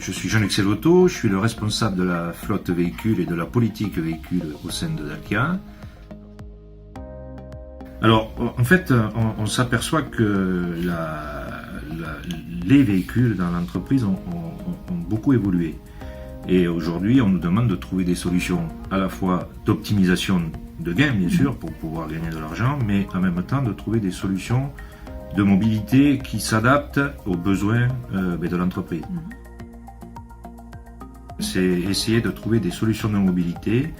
Je suis Jean-Luc Selotto, je suis le responsable de la flotte véhicule et de la politique véhicule au sein de Dacia. Alors, en fait, on s'aperçoit que les véhicules dans l'entreprise ont beaucoup évolué. Et aujourd'hui, on nous demande de trouver des solutions à la fois d'optimisation de gains, bien sûr, pour pouvoir gagner de l'argent, mais en même temps de trouver des solutions de mobilité qui s'adaptent aux besoins de l'entreprise. C'est essayer de trouver des solutions de mobilité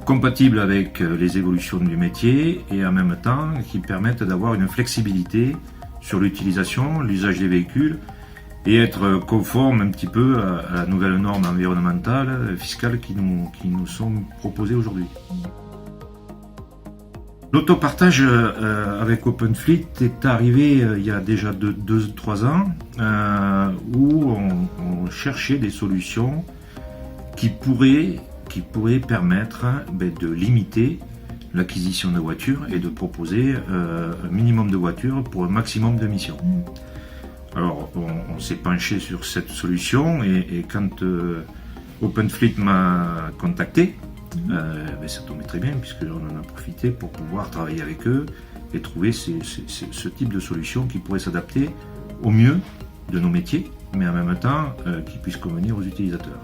compatibles avec les évolutions du métier et en même temps qui permettent d'avoir une flexibilité sur l'utilisation, l'usage des véhicules et être conforme un petit peu à la nouvelle norme environnementale, fiscale qui nous sont proposées aujourd'hui. L'autopartage avec OpenFleet est arrivé il y a déjà 2-3 ans où on cherchait des solutions qui pourraient permettre de limiter l'acquisition de voitures et de proposer un minimum de voitures pour un maximum d'émissions. Alors on s'est penché sur cette solution et quand OpenFleet m'a contacté, ça tombait très bien puisqu'on en a profité pour pouvoir travailler avec eux et trouver ce type de solution qui pourrait s'adapter au mieux de nos métiers, mais en même temps qui puisse convenir aux utilisateurs.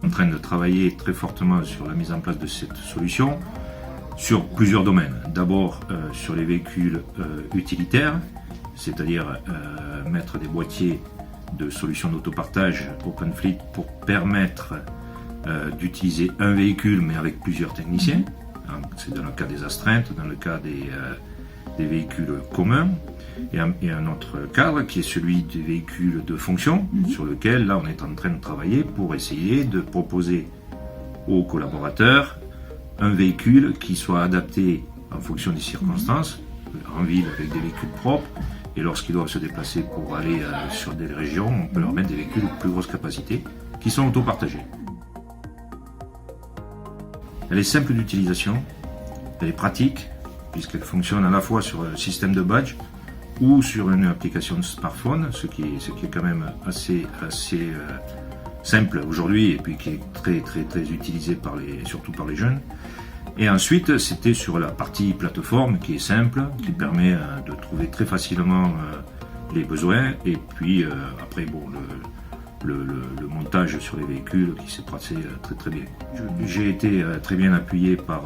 En train de travailler très fortement sur la mise en place de cette solution sur plusieurs domaines. D'abord sur les véhicules utilitaires, c'est-à-dire mettre des boîtiers de solutions d'autopartage OpenFleet pour permettre d'utiliser un véhicule mais avec plusieurs techniciens. C'est dans le cas des astreintes, dans le cas des véhicules communs. Et un autre cadre qui est celui des véhicules de fonction, sur lequel là on est en train de travailler pour essayer de proposer aux collaborateurs un véhicule qui soit adapté en fonction des circonstances, en ville avec des véhicules propres, et lorsqu'ils doivent se déplacer pour aller sur des régions, on peut leur mettre des véhicules de plus grosse capacité qui sont autopartagés. Elle est simple d'utilisation, elle est pratique, puisqu'elle fonctionne à la fois sur un système de badge ou sur une application de smartphone, ce qui est quand même assez simple aujourd'hui et puis qui est très utilisé surtout par les jeunes. Et ensuite, c'était sur la partie plateforme qui est simple, qui permet de trouver très facilement les besoins et puis après le montage sur les véhicules qui s'est passé très bien. J'ai été très bien appuyé par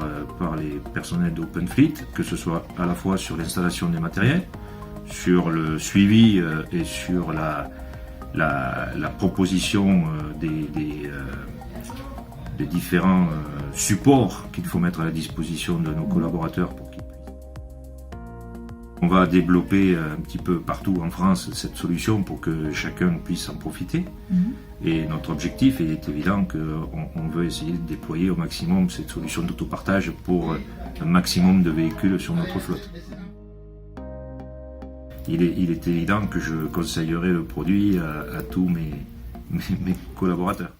les personnels d'OpenFleet, que ce soit à la fois sur l'installation des matériels, sur le suivi et sur la proposition des différents supports qu'il faut mettre à la disposition de nos collaborateurs pour qu'ils puissent. On va développer un petit peu partout en France cette solution pour que chacun puisse en profiter. Et notre objectif, il est évident qu'on veut essayer de déployer au maximum cette solution d'autopartage pour un maximum de véhicules sur notre flotte. Il est évident que je conseillerais le produit à tous mes collaborateurs.